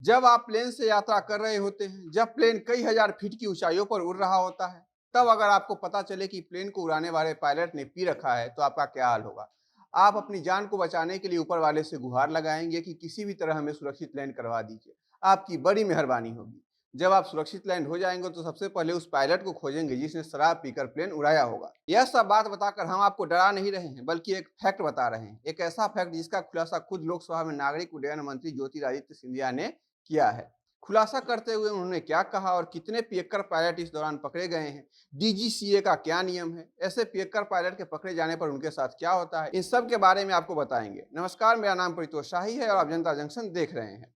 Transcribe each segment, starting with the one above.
जब आप प्लेन से यात्रा कर रहे होते हैं, जब प्लेन कई हजार फीट की ऊंचाइयों पर उड़ रहा होता है, तब अगर आपको पता चले कि प्लेन को उड़ाने वाले पायलट ने पी रखा है, तो आपका क्या हाल होगा? आप अपनी जान को बचाने के लिए ऊपर वाले से गुहार लगाएंगे कि किसी भी तरह हमें सुरक्षित लैंड करवा दीजिए। आपकी बड़ी मेहरबानी होगी। जब आप सुरक्षित लैंड हो जाएंगे तो सबसे पहले उस पायलट को खोजेंगे जिसने शराब पीकर प्लेन उड़ाया होगा। यह सब बात बताकर हम आपको डरा नहीं रहे हैं, बल्कि एक फैक्ट बता रहे हैं, एक ऐसा फैक्ट जिसका खुलासा खुद लोकसभा में नागरिक उड्डयन मंत्री ज्योतिरादित्य सिंधिया ने किया है। खुलासा करते हुए उन्होंने क्या कहा और कितने पियक्कर पायलट इस दौरान पकड़े गए हैं, डीजीसीए का क्या नियम है, ऐसे पियक्कर पायलट के पकड़े जाने पर उनके साथ क्या होता है, इन सब के बारे में आपको बताएंगे। नमस्कार, मेरा नाम परितोष शाही है और आप जनता जंक्शन देख रहे हैं।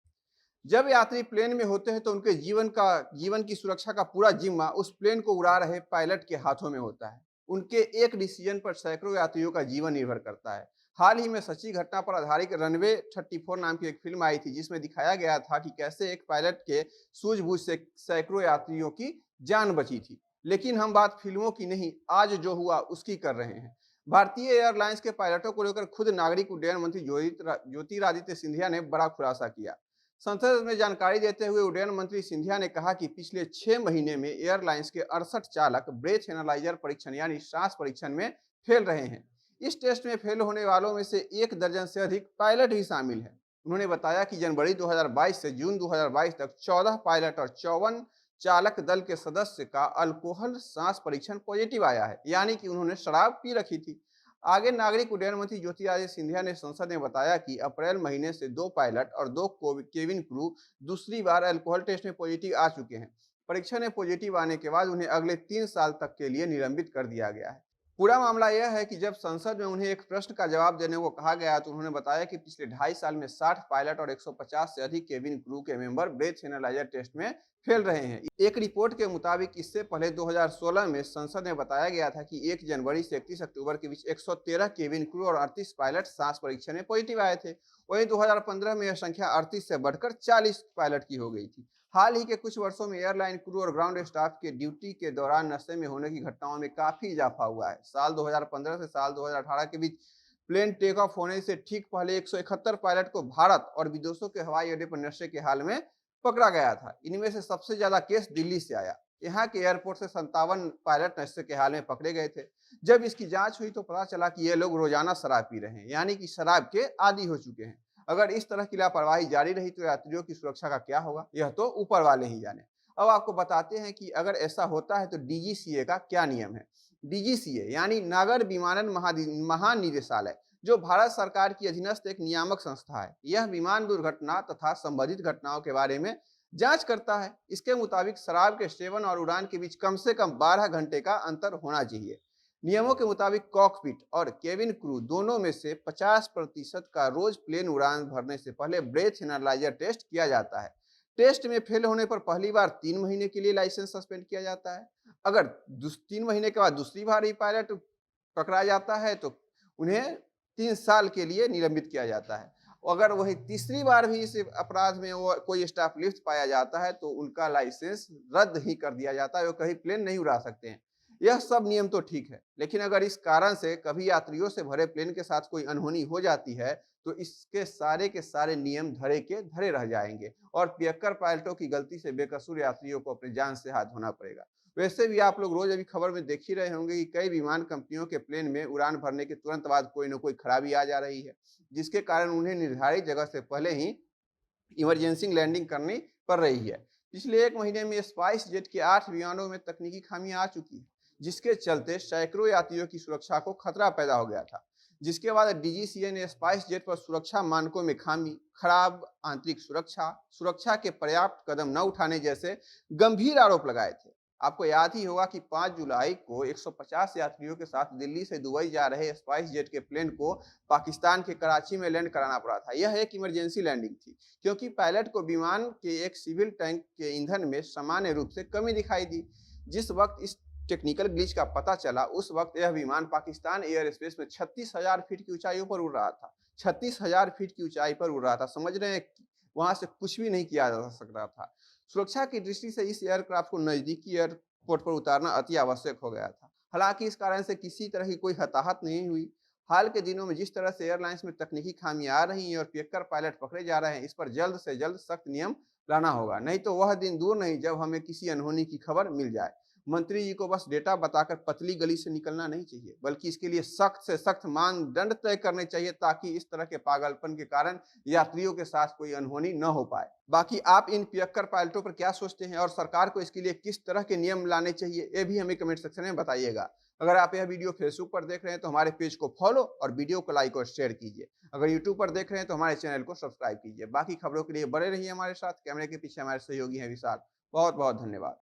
जब यात्री प्लेन में होते हैं तो उनके जीवन की सुरक्षा का पूरा जिम्मा उस प्लेन को उड़ा रहे पायलट के हाथों में होता है। उनके एक डिसीजन पर सैकड़ों यात्रियों का जीवन निर्भर करता है। हाल ही में सच्ची घटना पर आधारित रनवे 34 नाम की एक फिल्म आई थी जिसमें दिखाया गया था कि कैसे एक पायलट के सूझबूझ से सैकड़ों यात्रियों की जान बची थी। लेकिन हम बात फिल्मों की नहीं, आज जो हुआ उसकी कर रहे हैं। भारतीय एयरलाइंस के पायलटों को लेकर खुद नागरिक उड्डयन मंत्री ज्योतिरादित्य सिंधिया ने बड़ा खुलासा किया। संसद में जानकारी देते हुए उड्डयन मंत्री सिंधिया ने कहा कि पिछले 6 महीने में एयरलाइंस के 68 चालक ब्रेथ एनालाइजर परीक्षण यानी श्वास परीक्षण में फेल रहे हैं। इस टेस्ट में फेल होने वालों में से 1 दर्जन से अधिक पायलट भी शामिल हैं। उन्होंने बताया कि जनवरी 2022 से जून 2022 तक 14 पायलट और 54 चालक दल के सदस्य का अल्कोहल सांस परीक्षण पॉजिटिव आया है, यानी कि उन्होंने शराब पी रखी थी। आगे नागरिक उड्डयन मंत्री ज्योतिरादित्य सिंधिया ने संसद में बताया कि अप्रैल महीने से 2 पायलट और 2 केबिन क्रू दूसरी बार अल्कोहल टेस्ट में पॉजिटिव आ चुके हैं। परीक्षण में पॉजिटिव आने के बाद उन्हें अगले 3 साल तक के लिए निलंबित कर दिया गया है। पूरा मामला यह है कि जब संसद में उन्हें एक प्रश्न का जवाब देने को कहा गया तो उन्होंने बताया कि पिछले 2.5 साल में 60 पायलट और 150 से अधिक केबिन क्रू के मेंबर ब्रेथ एनालाइजर टेस्ट में फेल रहे हैं। एक रिपोर्ट के मुताबिक इससे पहले 2016 में संसद में बताया गया था कि 1 जनवरी से 31 अक्टूबर के बीच 113 केबिन क्रू और 38 पायलट सांस परीक्षण में पॉजिटिव आए थे। वहीं 2015 में यह संख्या 38 से बढ़कर 40 पायलट की हो गई थी। हाल ही के कुछ वर्षों में एयरलाइन क्रू और ग्राउंड स्टाफ के ड्यूटी के दौरान नशे में होने की घटनाओं में काफी इजाफा हुआ है। साल 2015 से साल 2018 के बीच प्लेन टेक ऑफ होने से ठीक पहले 171 पायलट को भारत और विदेशों के हवाई अड्डे पर नशे के हाल में पकड़ा गया था। इनमें से सबसे ज्यादा केस दिल्ली से आया। यहाँ के एयरपोर्ट से 57 पायलट नशे के हाल में पकड़े गए थे। जब इसकी जांच हुई तो पता चला कि ये लोग रोजाना शराब पी रहे हैं, यानी कि शराब के आदी हो चुके हैं। अगर इस तरह की लापरवाही जारी रही तो यात्रियों की सुरक्षा का क्या होगा, यह तो ऊपर वाले ही जाने। अब आपको बताते हैं कि अगर ऐसा होता है तो डीजीसीए का क्या नियम है। डीजीसीए यानी नागर विमानन महानिदेशालय, जो भारत सरकार की अधीनस्थ एक नियामक संस्था है। यह विमान दुर्घटना तथा संबंधित घटनाओं के बारे में जांच करता है। इसके मुताबिक शराब के सेवन और उड़ान के बीच कम से कम 12 घंटे का अंतर होना चाहिए। नियमों के मुताबिक कॉकपिट और केबिन क्रू दोनों में से 50% का रोज प्लेन उड़ान भरने से पहले ब्रेथ एनालाइजर टेस्ट किया जाता है। टेस्ट में फेल होने पर पहली बार 3 महीने के लिए लाइसेंस सस्पेंड किया जाता है। अगर 3 महीने के बाद दूसरी बार ही पायलट पकड़ा जाता है तो उन्हें 3 साल के लिए निलंबित किया जाता है। अगर वही तीसरी बार भी इस अपराध में वो कोई स्टाफ लिप्त पाया जाता है तो उनका लाइसेंस रद्द ही कर दिया जाता है, वो कहीं प्लेन नहीं उड़ा सकते हैं। यह सब नियम तो ठीक है, लेकिन अगर इस कारण से कभी यात्रियों से भरे प्लेन के साथ कोई अनहोनी हो जाती है तो इसके सारे के सारे नियम धरे के धरे रह जाएंगे और पियक्कर पायलटों की गलती से बेकसूर यात्रियों को अपनी जान से हाथ धोना पड़ेगा। वैसे भी आप लोग रोज अभी खबर में देख ही रहे होंगे कि कई विमान कंपनियों के प्लेन में उड़ान भरने के तुरंत बाद कोई न कोई खराबी आ जा रही है, जिसके कारण उन्हें निर्धारित जगह से पहले ही इमरजेंसी लैंडिंग करनी पड़ रही है। पिछले 1 महीने में स्पाइस जेट के 8 विमानों में तकनीकी खामियां आ चुकी है, जिसके चलते सैकड़ों यात्रियों की सुरक्षा को खतरा पैदा हो गया था। जिसके बाद डीजीसीए ने स्पाइस जेट पर सुरक्षा मानकों में खामी, खराब आंतरिक सुरक्षा, सुरक्षा के पर्याप्त कदम न उठाने जैसे गंभीर आरोप लगाए थे। आपको याद ही होगा कि 5 जुलाई को 150 यात्रियों के साथ दिल्ली से दुबई जा रहे स्पाइस जेट के प्लेन को पाकिस्तान के कराची में लैंड कराना पड़ा था। यह एक इमरजेंसी लैंडिंग थी, क्योंकि पायलट को विमान के एक सिविल टैंक के ईंधन में सामान्य रूप से कमी दिखाई दी। जिस वक्त इस टेक्निकल ग्लिच का पता चला उस वक्त यह विमान पाकिस्तान एयर स्पेस में 36,000 फीट की ऊंचाई पर उड़ रहा था। 36,000 फीट की ऊंचाई पर उड़ रहा था, समझ रहे हैं? वहां से कुछ भी नहीं किया जा सकता था। सुरक्षा की दृष्टि से इस एयरक्राफ्ट को नजदीकी एयरपोर्ट पर उतारना अति आवश्यक हो गया था। हालांकि इस कारण से किसी तरह की कोई हताहत नहीं हुई। हाल के दिनों में जिस तरह से एयरलाइंस में तकनीकी खामियां आ रही हैं और पियक्कर पायलट पकड़े जा रहे हैं, इस पर जल्द से जल्द सख्त नियम लाना होगा, नहीं तो वह दिन दूर नहीं जब हमें किसी अनहोनी की खबर मिल जाए। मंत्री जी को बस डेटा बताकर पतली गली से निकलना नहीं चाहिए, बल्कि इसके लिए सख्त से सख्त मानदंड तय करने चाहिए ताकि इस तरह के पागलपन के कारण यात्रियों के साथ कोई अनहोनी न हो पाए। बाकी आप इन पियक्कर पायलटों पर क्या सोचते हैं और सरकार को इसके लिए किस तरह के नियम लाने चाहिए, ये भी हमें कमेंट सेक्शन में बताइएगा। अगर आप यह वीडियो फेसबुक पर देख रहे हैं तो हमारे पेज को फॉलो और वीडियो को लाइक और शेयर कीजिए। अगर यूट्यूब पर देख रहे हैं तो हमारे चैनल को सब्सक्राइब कीजिए। बाकी खबरों के लिए बने रहिए हमारे साथ। कैमरे के पीछे हमारे सहयोगी हैं विशाल। बहुत बहुत धन्यवाद।